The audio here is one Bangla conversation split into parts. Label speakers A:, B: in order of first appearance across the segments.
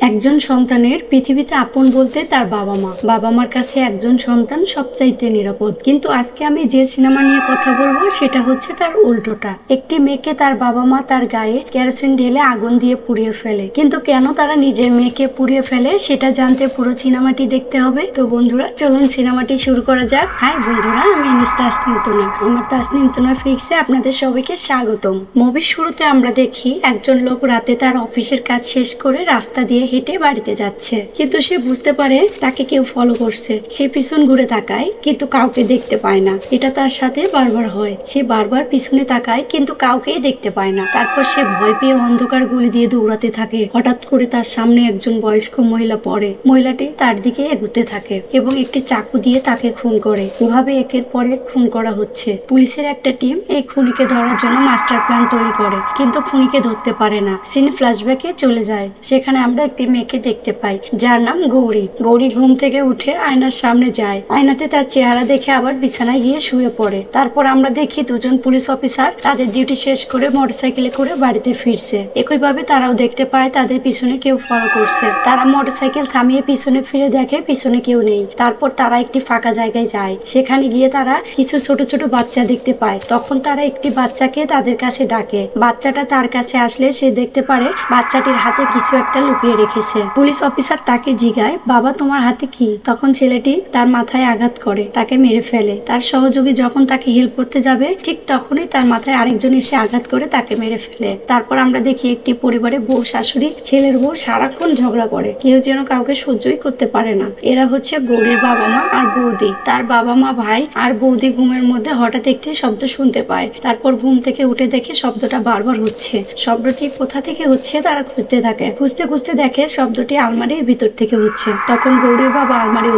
A: একজন সন্তানের পৃথিবীতে আপন বলতে তার বাবা মা। বাবা মার কাছে একজন সন্তান সবচাইতে নিরাপদ। কিন্তু আজকে আমি যে সিনেমা নিয়ে কথা বলবো সেটা হচ্ছে তার উল্টোটা। একটি মেয়েকে তার বাবা মা তার গায়ে কেরোসিন ঢেলে আগুন দিয়ে পুড়িয়ে ফেলে। কিন্তু কেন তারা নিজের মেয়েকে পুড়িয়ে ফেলে সেটা জানতে পুরো সিনেমাটি দেখতে হবে। তো বন্ধুরা চলুন সিনেমাটি শুরু করা যাক। হাই বন্ধুরা, আমি তাসনিম তুনা। আমার তাসনিম তুনা ফ্লিক্সে আপনাদের সবাইকে স্বাগতম। মুভির শুরুতে আমরা দেখি একজন লোক রাতে তার অফিসের কাজ শেষ করে রাস্তা দিয়ে হেঁটে বাড়িতে যাচ্ছে, কিন্তু সে বুঝতে পারে তাকে কেউ ফলো করছে। সে পিছন ঘুরে তাকায় কিন্তু কাউকে দেখতে পায় না। এটা তার সাথে বারবার হয়। সে বারবার পিছনে তাকায় কিন্তু কাউকেই দেখতে পায় না। তারপর সে ভয় পেয়ে অন্ধকার গলি দিয়ে দৌড়াতে থাকে। হঠাৎ করে তার সামনে একজন বয়স্ক মহিলা পড়ে। মহিলাটি তার দিকে এগুতে থাকে এবং একটি চাকু দিয়ে তাকে খুন করে। এভাবে একের পর এক খুন করা হচ্ছে। পুলিশের একটা টিম এই খুনিকে ধরার জন্য মাস্টার প্ল্যান তৈরি করে, কিন্তু খুনিকে ধরতে পারে না। সিন ফ্ল্যাশব্যাকে চলে যায়। সেখানে আমরা একটি মেয়েকে দেখতে পাই যার নাম গৌরী। গৌরী ঘুম থেকে উঠে আয়নার সামনে যায়। আয়নাতে তার চেহারা দেখে আবার বিছানায় গিয়ে শুয়ে পড়ে। তারপর আমরা দেখি দুজন পুলিশ অফিসার তাদের ডিউটি শেষ করে মোটরসাইকেলে করে বাড়িতে ফিরছে। একইভাবে তারাও দেখতে পায় তাদের পিছনে কেউ ফলো করছে। তারা মোটরসাইকেল থামিয়ে পিছনে ফিরে দেখে পিছনে কেউ নেই। তারপর তারা একটি ফাঁকা জায়গায় যায়। সেখানে গিয়ে তারা কিছু ছোট ছোট বাচ্চা দেখতে পায়। তখন তারা একটি বাচ্চাকে তাদের কাছে ডাকে। বাচ্চাটা তার কাছে আসলে সে দেখতে পারে বাচ্চাটির হাতে কিছু একটা লুকিয়ে রেখেছে। পুলিশ অফিসার তাকে জিজ্ঞায়, বাবা তোমার হাতে কি? তখন ছেলেটি তার মাথায় আঘাত করে তাকে মেরে ফেলে। তার সহযোগী যখন তাকে হেল্প করতে যাবে ঠিক তখনই তার মাথায় আরেকজন এসে আঘাত করে তাকে মেরে ফেলে। তারপর আমরা দেখি একটি পরিবারে বউ শাশুড়ি ছেলের বউ সারাক্ষণ ঝগড়া করে। কেউ যেন কাউকে সহ্যই করতে পারে না। এরা হচ্ছে গৌরীর বাবা মা আর বৌদি। তার বাবা মা ভাই আর বৌদি ঘুমের মধ্যে হঠাৎ একটি শব্দ শুনতে পায়। তারপর ঘুম থেকে উঠে দেখে শব্দটা বারবার হচ্ছে। শব্দটি কোথা থেকে হচ্ছে তারা খুঁজতে থাকে। খুঁজতে খুঁজতে দেখে শব্দটি আলমারির ভিতর থেকে হচ্ছে। তখন গৌরীর বাবা আলমারি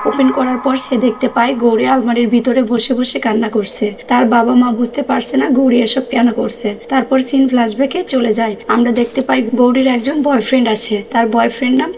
A: ওপেন করার পর সে দেখতে পায় গৌরী আলমারির ভিতরে বসে বসে কান্না করছে। তার বাবা মা বুঝতে পারছে না গৌরী এসব কেন করছে। তারপর সিন ফ্ল্যাশব্যাকে চলে যায়। আমরা দেখতে পাই গৌরীর একজন বয়ফ্রেন্ড আছে। তার বয়ফ্রেন্ড নাম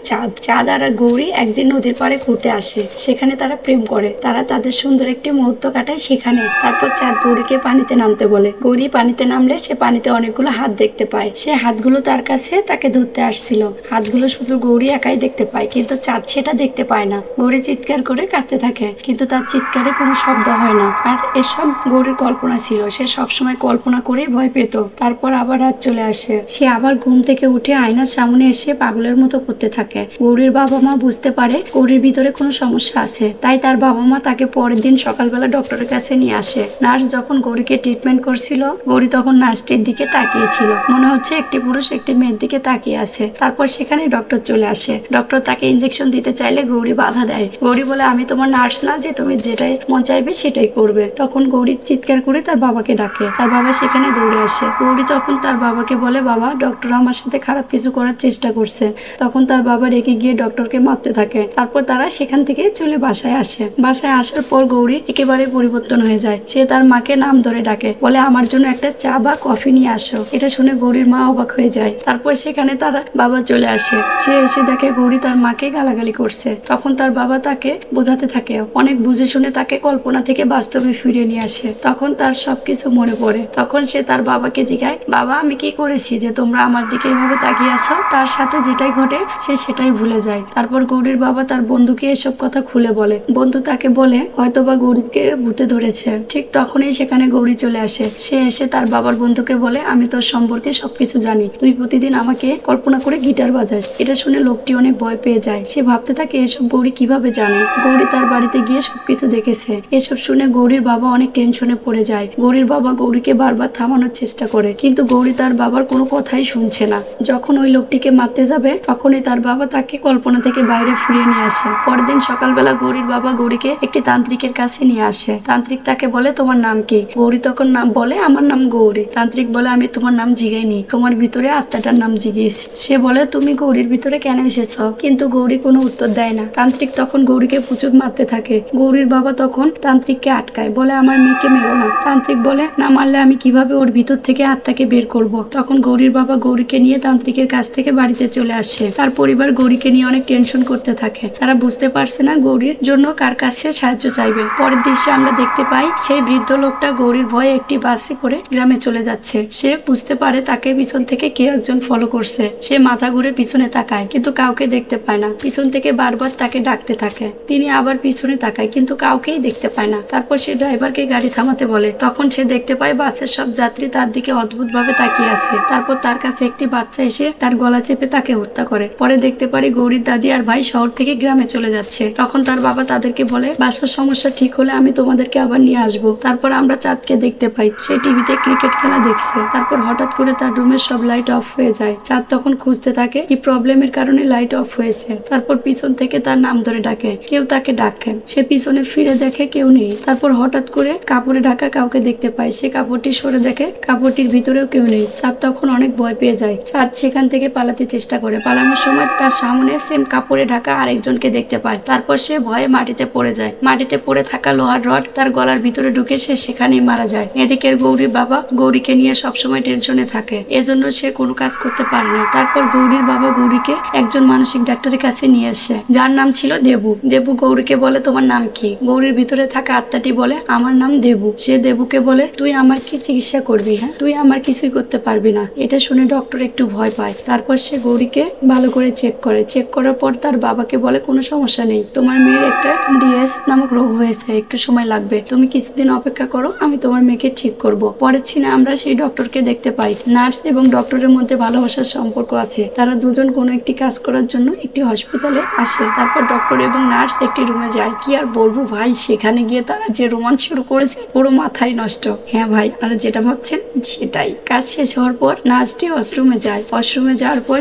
A: চাঁদ আর গৌরী একদিন নদীর পাড়ে ঘুরতে আসে। সেখানে তারা প্রেম করে। তারা তাদের সুন্দর একটি মুহূর্ত কাটায় সেখানে। তারপর চাঁদ গৌরীকে পানিতে নামতে বলে। গৌরী পানিতে নামলে সে পানিতে অনেকগুলো হাত দেখতে পায়। সে হাতগুলো তার কাছে তাকে ধরতে আসছিল। হাতগুলো শুধু গৌরী একাই দেখতে পায়, কিন্তু চাঁদ সেটা দেখতে পায় না। গৌরী চিৎকার করে কাঁদতে থাকে, কিন্তু তার চিৎকারে কোনো শব্দ হয় না। আর এসব গৌরীর কল্পনা ছিল। সে সবসময় কল্পনা করেই ভয় পেত। তারপর আবার রাত চলে আসে। সে আবার ঘুম থেকে উঠে আয়নার সামনে এসে পাগলের মতো করতে থাকে। গৌরীর বাবা মা বুঝতে পারে গৌরীর ভিতরে কোনো সমস্যা আছে। তাই তার বাবা মা তাকে পরের দিন সকালবেলা ডক্টরের কাছে নিয়ে আসে। নার্স যখন গৌরীকে ট্রিটমেন্ট করছিল, গৌরী তখন নার্সটির দিকে তাকিয়েছিল। মনে হচ্ছে একটি পুরুষ একটি মেয়ের দিকে তাকিয়ে আছে। তারপর সেখানে ডক্টর চলে আসে। ডক্টর তাকে ইনজেকশন দিতে চাইলে গৌরী বাধা দেয়। গৌরী বলে, আমি তোমার নার্স না যে তুমি যেটাই মন চাইবে সেটাই করবে। তখন গৌরী চিৎকার করে তার বাবাকে ডাকে। তার বাবা সেখানে দৌড়ে আসে। গৌরী তখন তার বাবাকে বলে, বাবা ডক্টর আমার সাথে খারাপ কিছু করার চেষ্টা করছে। তখন তার বাবা রেগে গিয়ে ডক্টরকে মারতে থাকে। তারপর তারা সেখান থেকে চলে বাসায় আসে। বাসায় আসার পর গৌরী একেবারে পরিবর্তন হয়ে যায়। সে তার মাকে নাম ধরে ডাকে, বলে আমার জন্য একটা চা বা কফি নিয়ে আসো। এটা শুনে গৌরীর মা অবাক হয়ে যায়। তারপর সেখানে তার বাবা চলে আসে। সে এসে দেখে গৌরী তার মাকে গালাগালি করছে। তখন তার বাবা তাকে বোঝাতে থাকে। অনেক বুঝে শুনে তাকে কল্পনা থেকে বাস্তবে ফিরিয়ে নিয়ে আসে। তখন তার সবকিছু মনে পড়ে। তখন সে তার বাবাকে জিজ্ঞায়, বাবা আমি কি করেছি যে তোমরা আমার দিকে এভাবে তাকিয়ে আছো? তার সাথে যেটাই ঘটে সে সেটাই ভুলে যায়। তারপর গৌরীর বাবা তার বন্ধুকে এসব কথা খুলে বলে। বন্ধু তাকে বলে হয়তোবা গৌরীকে ভূতে ধরেছে। ঠিক তখনই সেখানে গৌরী চলে আসে। সে এসে তার বাবার বন্ধুকে বলে, আমি তোর সম্পর্কে সবকিছু জানি। তুই প্রতিদিন আমাকে কল্পনা করে গিটার বাজাস। এটা শুনে লোকটি অনেক ভয় পেয়ে যায়। সে ভাবতে থাকে এসব গৌরী কিভাবে জানে। গৌরী তার বাড়িতে গিয়ে সবকিছু দেখেছে। এসব শুনে গৌরীর বাবা অনেক টেনশনে পড়ে যায়। গৌরীর বাবা গৌরীকে বারবার থামানোর চেষ্টা করে, কিন্তু গৌরী তার বাবার কোনো কথাই শুনছে না। যখন ওই লোকটিকে মারতে যাবে তখনই তার বাবা তাকে কল্পনা থেকে বাইরে ফিরিয়ে নিয়ে আসে। পরের দিন সকালবেলা গৌরীর বাবা গৌরীকে একটি তান্ত্রিকের কাছে নিয়ে আসে। তান্ত্রিক তাকে বলে, তোমার নাম কি? গৌরী তখন নাম বলে, আমার নাম গৌরী। তান্ত্রিক বলে, আমি তোমার নাম জিগাইনি, তোমার ভিতরে আত্মাটার নাম জিগিয়েছি। সে বলে, তুমি গৌরীর ভিতরে কেন এসেছ? কিন্তু গৌরী কোনো উত্তর দেয় না। তান্ত্রিক তখন গৌরীকে প্রচুর মারতে থাকে। গৌরীর বাবা তখন তান্ত্রিককে আটকায়, বলে আমার মেয়েকে মেরো না। তান্ত্রিক বলে, না মারলে আমি কিভাবে ওর ভিতর থেকে আত্মাকে বের করব? তখন গৌরীর বাবা গৌরীকে নিয়ে তান্ত্রিকের কাছ থেকে বাড়িতে চলে আসে। তার পরিবার গৌরীকে নিয়ে অনেক টেনশন করতে থাকে। তারা বুঝতে পারছে না গৌরীর জন্য কার কাছে সাহায্য চাইবে। পরের দৃশ্যে আমরা দেখতে পাই সেই বৃদ্ধ লোকটা গৌরীর ভয়ে একটি বাসে করে গ্রামে চলে যাচ্ছে। সে বুঝতে পারে তাকে পিছন থেকে কেউ একজন ফলো করছে। সে মাথা ঘুরে পিছনে তাকায় কিন্তু কাউকে দেখতে পায় না। পিছন থেকে বারবার তাকে ডাকতে থাকে। তিনি আবার পিছনে তাকায় কিন্তু কাউকেই দেখতে পায় না। তারপর সে ড্রাইভারকে গাড়ি থামাতে বলে। তখন সে দেখতে পায় বাসের সব যাত্রী তার দিকে অদ্ভুত ভাবে তাকিয়ে আছে। তারপর তার কাছে একটি বাচ্চা এসে তার গলা চেপে তাকে হত্যা করে। পরে দেখতে পারি গৌরীর দাদি আর ভাই শহর থেকে গ্রামে চলে যাচ্ছে। তখন তার বাবা তাদেরকে বলে বাসার সমস্যা ঠিক হলে আমি তোমাদেরকে আবার নিয়ে আসবো। তারপর আমরা চাঁদকে দেখতে পাই সে টিভিতে ক্রিকেট খেলা দেখছে। তারপর হঠাৎ করে তার রুমের সব লাইট অফ হয়ে যায়। চাঁদ তখন খুঁজতে থাকে কি প্রবলেমের কারণে লাইট অফ হয়েছে। তারপর পিছন থেকে তার নাম ধরে ডাকে, কেউ তাকে ডাকেন। সে পিছনে ফিরে দেখে কেউ নেই। তারপর হঠাৎ করে কাপড়ে ঢাকা কাউকে দেখতে পায়। সে কাপড়টি সরে দেখে কাপড়টির ভিতরেও কেউ নেই। চাঁদ তখন অনেক ভয় পেয়ে যায়। চাঁদ সেখান থেকে পালাতে চেষ্টা করে। পালানোর সময় তার সামনে সেম কাপড়ে ঢাকা আরেকজনকে দেখতে পায়। তারপর সে ভয়ে মাটিতে পড়ে যায়। মাটিতে পড়ে থাকা লোহার রড তার গলার ভিতরে ঢুকে সে সেখানেই মারা যায়। এদিকে গৌরীর বাবা গৌরীকে নিয়ে সবসময় টেনশনে থাকে, এজন্য সে কোনো কাজ করতে পারে না। তারপর গৌরীর বাবা গৌরীকে একজন মানসিক ডাক্তারের কাছে নিয়ে আসে, যার নাম ছিল দেবু। দেবু গৌরীকে বলে তোমার নাম কি? গৌরীর ভিতরে থাকা আত্মাটি বলে আমার নাম দেবু। সে দেবুকে বলে তুই আমার কি চিকিৎসা করবি? হ্যাঁ, তুই আমার কিছুই করতে পারবি না। এটা শুনে ডক্টর একটু ভয় পায়। তারপর সে গৌরীকে ভালো করে চেক করে। চেক করার পর তার বাবাকে বলে কোনো সমস্যা নেই, তোমার মেয়ের একটা ডিএস নামক রোগ হয়েছে, একটু সময় লাগবে, তুমি কিছুদিন অপেক্ষা করো, আমি তোমার মেয়েকে ঠিক করব। পরের সিনে আমরা সেই ডক্টরকে দেখতে পাই। নার্স এবং ডক্টরের মধ্যে ভালোবাসার সম্পর্ক আছে। তারা দুজন কোনো একটি কাজ করার জন্য একটি হসপিটালে আসে। তারপর ডক্টর এবং নার্স একটি রুমে যায়। কি আর বলবো ভাই, সেখানে গিয়ে তারা যে রোমাঞ্চ শুরু করেছে পুরো মাথায় নষ্ট। হ্যাঁ ভাই, আর যেটা ভাবছেন সেটাই। কাজ শেষ হওয়ার পর নার্সটি ওয়াশরুমে যায়। ওয়াশরুমে যাওয়ার পর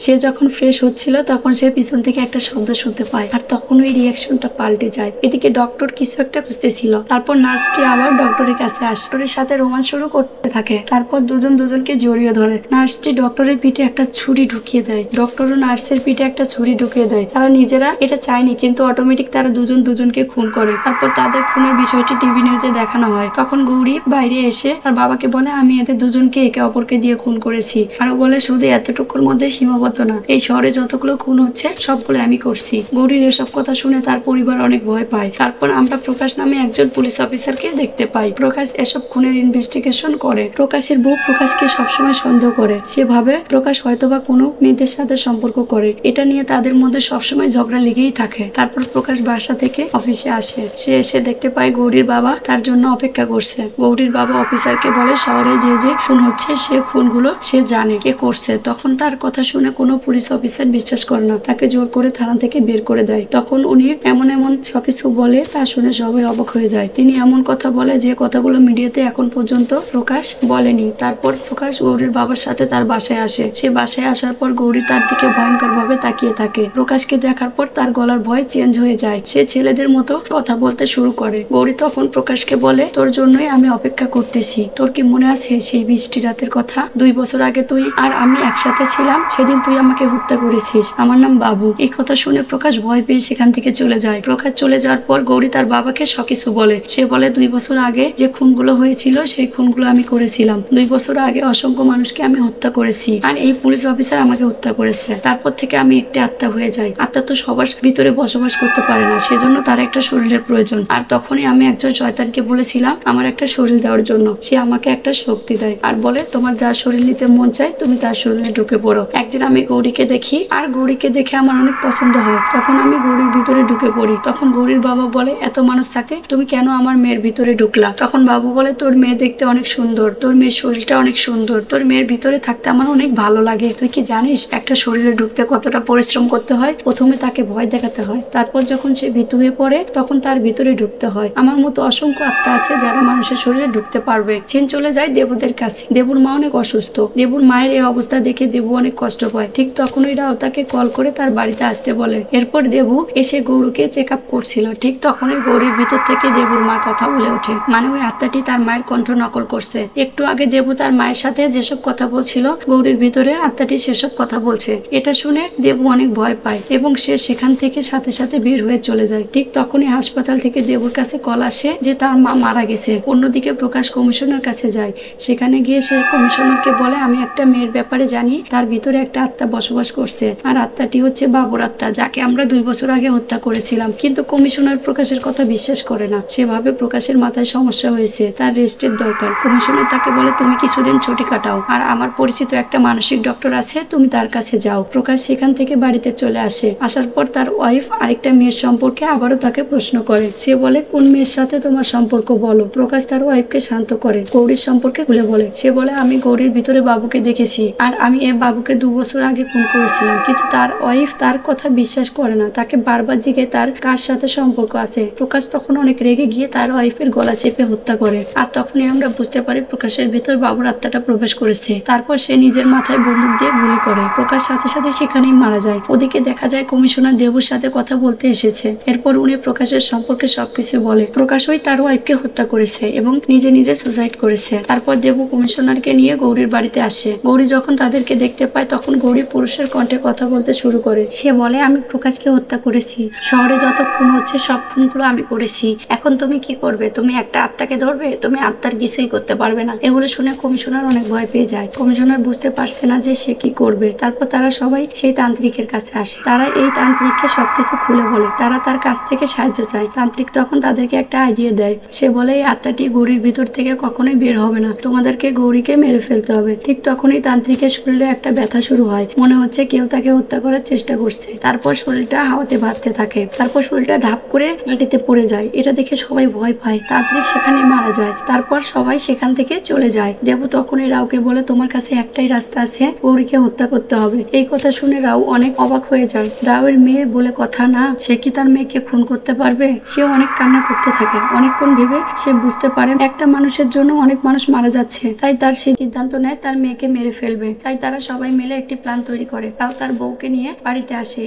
A: সে যখন ফ্রেশ হচ্ছিল তখন সে পিছন থেকে একটা শব্দ শুনতে পায়। আর তখন ওই রিয়াকশনটা পাল্টে যায়। এদিকে ডক্টর কিছু একটা খুঁজতেছিল। তারপর নার্সটি আবার ডক্টরের কাছে আসে, ডক্টরের সাথে রোমাঞ্চ শুরু করতে থাকে। তারপর দুজন দুজনকে জড়িয়ে ধরে। নার্সটি ডক্টরের পিঠে একটা ছুরি ঢুকিয়ে দেয়। ডক্টরও নার্সের পিঠে একটা ছুরি ঢুকিয়ে দেয়। তারা নিজেরা এটা চায়নি কিন্তু অটোমেটিক তারা দুজন দুজনকে খুন করে। তারপর তাদের খুনের বিষয়টি টিভি নিউজে দেখানো হয়। তখন গৌরী বাইরে এসে তার বাবাকে বলে আমি এদের দুজনকে একে অপরকে দিয়ে খুন করেছি। আরো বলে শুধু এতটুকুর মধ্যে সীমাবদ্ধ না, এই শহরে যতগুলো খুন হচ্ছে সবগুলো আমি করছি। গৌরীর এসব কথা শুনে তার পরিবার অনেক ভয় পায়। তারপর আমরা প্রকাশ নামে একজন পুলিশ অফিসারকে দেখতে পাই। প্রকাশ এসব খুনের ইনভেস্টিগেশন করে। প্রকাশের বউ প্রকাশকে সবসময় সন্দেহ করে। সে ভাবে প্রকাশ হয়তোবা কোনো মেয়েদের সাথে সম্পর্ক করে। এটা নিয়ে তাদের মধ্যে সবসময় ঝগড়া লেগেই থাকে। তারপর প্রকাশ বাসা থেকে অফিসে আসে। সে এসে দেখতে পায় গৌরীর বাবা তার জন্য অপেক্ষা করছে। গৌরীর বাবা অফিসারকে বলে শহরে যে যে খুন হচ্ছে সে খুনগুলো সে জানে কে করছে। তখন তার কথা শুনে কোনো পুলিশ অফিসার বিশ্বাস করে না, তাকে জোর করে থানা থেকে বের করে দেয়। তখন উনি এমন এমন সবকিছু বলে তা শুনে সবাই অবাক হয়ে যায়। তিনি এমন কথা বলে যে কথাগুলো মিডিয়াতে এখন পর্যন্ত প্রকাশ বলেনি। তারপর প্রকাশ গৌরীর বাবার সাথে তার বাসায় আসে। সে বাসায় আসার পর গৌরী তার দিকে ভয়ঙ্কর ভাবে তাকিয়ে থাকে। প্রকাশকে দেখার পর তার গলার ভয় চেঞ্জ হয়ে যায়। সে ছেলেদের মতো কথা বলতে শুরু করে। গৌরী তখন প্রকাশকে বলে তোর জন্যই আমি অপেক্ষা করতেছি। তোর কি মনে আছে সেই বৃষ্টি রাতের কথা? 2 বছর আগে তুই আর আমি একসাথে ছিলাম, সেদিন তুই আমাকে হত্যা করেছিস। আমার নাম বাবু। এই কথা শুনে প্রকাশ ভয় পেয়ে সেখান থেকে চলে যায়। প্রকাশ চলে যাওয়ার পর গৌরী তার বাবাকে সবকিছু বলে। সে বলে 2 বছর আগে যে খুনগুলো হয়েছিল সেই খুনগুলো আমি করেছিলাম। 2 বছর আগে অসংখ্য মানুষকে আমি হত্যা করেছি আর এই পুলিশ অফিসার আমাকে হত্যা করেছে। তারপর থেকে আমি একটি আত্মা হয়ে যাই। আত্মা তো সবার ভিতরে বসবাস করতে পারে না, সেজন্য তার একটা শরীরের প্রয়োজন। আর তখনই আমি একজন শয়তানকে বলেছিলাম আমার একটা শরীর দেওয়ার জন্য। সে আমাকে একটা শক্তি দেয় আর বলে তোমার যার শরীর নিতে মন চায় তুমি তার শরীরে ঢুকে পড়ো। একদিন আমি গৌরীকে দেখি আর গৌরীকে দেখে আমার অনেক পছন্দ হয়। তখন আমি গৌরীর ভিতরে ঢুকে পড়ি। তখন গৌরীর বাবা বলে এত মানুষ থাকতে তুমি কেন আমার মেয়ের ভিতরে ঢুকলা? তখন বাবু বলে তোর মেয়ে দেখতে অনেক সুন্দর, তোর মেয়ের শরীরটা অনেক সুন্দর, তোর মেয়ের ভিতরে থাকতে আমার অনেক ভালো লাগে। তুই কি জানিস একটা শরীরে ঢুকতে কতটা পরিশ্রম করতে হয়? প্রথমে তাকে ভয় দেখাতে হয়, তারপর যখন সে ভীতু হয়ে পড়ে তখন তার ভিতরে ঢুকতে হয়। আমার মতো অসংখ্য আত্মা আছে যারা মানুষের শরীরে ঢুকতে পারবে। চেন চলে যায় দেবুদের কাছে। দেবুর মা অনেক অসুস্থ। দেবুর মায়ের এই অবস্থা দেখে দেবু অনেক কষ্ট পায়। ঠিক তখনই রাও তাকে কল করে তার বাড়িতে আসতে বলে। এরপর দেবু এসে গৌরীকে চেক আপ করছিল। ঠিক তখনই গৌরীর ভিতর থেকে দেবুর মা কথা বলে ওঠে। মানে ওই আত্মাটি তার মায়ের কণ্ঠ নকল করছে। একটু আগে দেবু তার মায়ের সাথে যেসব কথা বলছিল গৌরীর ভিতরে আত্মাটি সেসব কথা বলছে। এটা শুনে দেবু অনেক ভয় পায় এবং সে সেখান থেকে সাথে সাথে বের হয়ে চলে যায়। ঠিক তখনই হাসপাতাল থেকে দেবুর কাছে কল আসে যে তার মা মারা গেছে। অন্যদিকে প্রকাশ কমিশনার কাছে যায়। সেখানে গিয়ে সে কমিশনারকে বলে আমি একটা মেয়ের ব্যাপারে জানি, তার ভিতরে একটা আত্মা বসবাস করছে আর আত্মাটি হচ্ছে বাবুর আত্মা, যাকে আমরা 2 বছর আগে হত্যা করেছিলাম। কিন্তু কমিশনার প্রকাশের কথা বিশ্বাস করে না। সেভাবে প্রকাশের মাথায় সমস্যা হয়েছে, তার রেস্টের দরকার। কমিশনার তাকে বলে তুমি কিছুদিন ছুটি কাটাও আর আমার পরিচিত একটা মানসিক ডক্টর আছে, তুমি তার কাছে যাও। প্রকাশ সেখান থেকে বাড়িতে চলে আসে। আসার পর তার ওয়াইফ আরেকটা মেয়ের সম্পর্কে আবারও তাকে প্রশ্ন করে। সে বলে, কোন মেয়ের সাথে তোমার সম্পর্ক বলো। প্রকাশ তার ওয়াইফকে শান্ত করে গৌরীর সম্পর্কে খুলে বলে। সে বলে, আমি গৌরীর ভিতরে বাবুকে দেখেছি, আর আমি এ বাবুকে 2 বছর আগে খুন করেছিলাম। কিন্তু তার ওয়াইফ তার কথা বিশ্বাস করে না, তাকে বারবার জিজ্ঞে তার কার সাথে সম্পর্ক আছে। প্রকাশ তখন অনেক রেগে গিয়ে তার ওয়াইফের গলা চেপে হত্যা করে। আর তখনই আমরা বুঝতে পারি প্রকাশের ভিতর বাবুর আত্মাটা প্রবেশ করেছে। তারপর সে নিজের মাথায় বন্দুক দিয়ে গুলি করে। প্রকাশ সাথে সাথে সেখানেই মারা যায়। ওদিকে দেখা যায় কমিশনার দেবুর সাথে কথা বলতে এসেছে। এরপর উনি প্রকাশের সম্পর্কে সবকিছু বলে। প্রকাশ ওই তার ওয়াইফকে হত্যা করেছে এবং নিজে নিজে সুসাইড করেছে। তারপর দেবু কমিশনারকে নিয়ে গৌরীর বাড়িতে আসে। গৌরী যখন তাদেরকে দেখতে পায় তখন গৌরী পুরুষের কণ্ঠে কথা বলতে শুরু করে। সে বলে, আমি প্রকাশকে হত্যা করেছি, শহরে যত খুন হচ্ছে সব খুনগুলো আমি করেছি। এখন তুমি কি করবে? তুমি একটা আত্মাকে ধরবে? তুমি আত্মার কিছুই করতে পারবে না। এগুলো শুনে কমিশনার অনেক ভয় পেয়ে যায়। কমিশনার বুঝতে পারছে না যে সে কি করবে। তারপর তারা সবাই সেই তান্ত্রিকের কাছে আসে। তারা এই তান্ত্রিককে সবকিছু খুলে বলে। তারা তার কাছ থেকে সাহায্য চায়। তান্ত্রিক তখন তাদেরকে একটা আইডিয়া দেয়। সে বলে, এই আত্মাটি গৌরীর ভিতর থেকে কখনোই বের হবে না, তোমাদেরকে গৌরীকে মেরে ফেলতে হবে। ঠিক তখনই তান্ত্রিকের শরীরে একটা ব্যথা শুরু হয়। মনে হচ্ছে কেউ তাকে হত্যা করার চেষ্টা করছে। তারপর শরীরটা হাওয়াতে ভাসতে থাকে। তারপর শরীরটা ধাপ করে মাটিতে পড়ে যায়। এটা দেখে সবাই ভয় পায়। তান্ত্রিক সেখানে মারা যায়। তারপর সবাই সেখান থেকে চলে যায়। দেবু তখনই রাউকে বলে, তোমার কাছে একটাই রাস্তা আছে, গৌরীকে হত্যা করতে হবে। এই কথা শুনে রাউ অনেক অবাক হয়ে যায়। রাউয়ের মেয়ে বলে কথা না, সে কি তার মেয়েকে খুন করতে পারবে? সে অনেক কান্না করতে থাকে। অনেকক্ষণ ভেবে সে বুঝতে পারে একটা মানুষের জন্য অনেক মানুষ মারা যাচ্ছে। তাই তার সে সিদ্ধান্ত নেয় তার মেয়েকে মেরে ফেলবে। তাই তারা সবাই মিলে একটি প্ল্যান তৈরি করে। রাউ তার বউকে নিয়ে বাড়িতে আসে।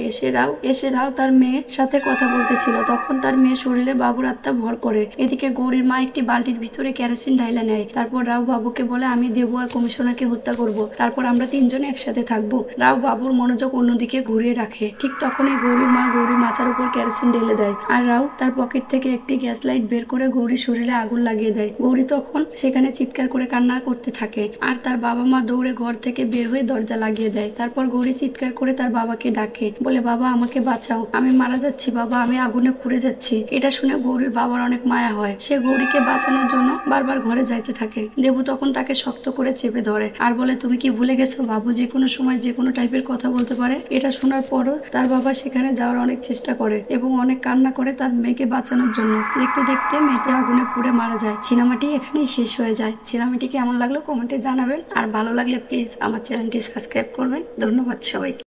A: এসে রাউ তার মেয়ের সাথে কথা বলতেছিল। তখন তার মেয়ের শরীরে বাবুর আত্মা ভর করে। এদিকে গৌরীর মা একটি বালতির ভিতরে কেরোসিন ঢাইলা নেয়। তারপর রাউ বাবুকে বলে, আমি দেবু আর কমিশনারকে হত্যা করব, তারপর আমরা 3 জন একসাথে থাকবো। রাউ বাবুর মনোযোগ অন্যদিকে ঘুরিয়ে রাখে। ঠিক তখনই গৌরীর মা গৌরীর মাথার উপর কেরোসিন ঢেলে দেয়। আর রাউ তার পকেট থেকে একটি গ্যাস লাইট বের করে গৌরীর শরীরে আগুন লাগিয়ে দেয়। গৌরী তখন সেখানে চিৎকার করে কান্না করতে থাকে। আর তার বাবা মা দৌড়ে ঘর থেকে বের হয়ে দরজা লাগিয়ে দেয়। তারপর গৌরী চিৎকার করে তার বাবাকে ডাকে, বলে, বাবা আমাকে বাঁচাও, আমি মারা যাচ্ছি বাবা, আমি আগুনে পুড়ে যাচ্ছি। এটা শুনে গৌরীর বাবার অনেক মায়া হয়। সে গৌরীকে বাঁচানোর জন্য বারবার ঘরে যাইতে থাকে। দেবু তখন তাকে শক্ত করে চেপে ধরে আর বলে, তুমি কি ভুলে গেছো বাবু যে কোনো সময় যে কোনো টাইপের কথা বলতে পারে? এটা শোনার পরও তার বাবা সেখানে যাওয়ার অনেক চেষ্টা করে এবং অনেক কান্না করে তার মেয়েকে বাঁচানোর জন্য। দেখতে দেখতে মেয়েটি আগুনে পুড়ে মারা যায়। সিনেমাটি এখানেই শেষ হয়ে যায়। সিনেমাটি কেমন লাগলো কমেন্টে জানাবেন। আর ভালো লাগলে প্লিজ আমার চ্যানেলটি সাবস্ক্রাইব করবেন। ধন্যবাদ সবাইকে।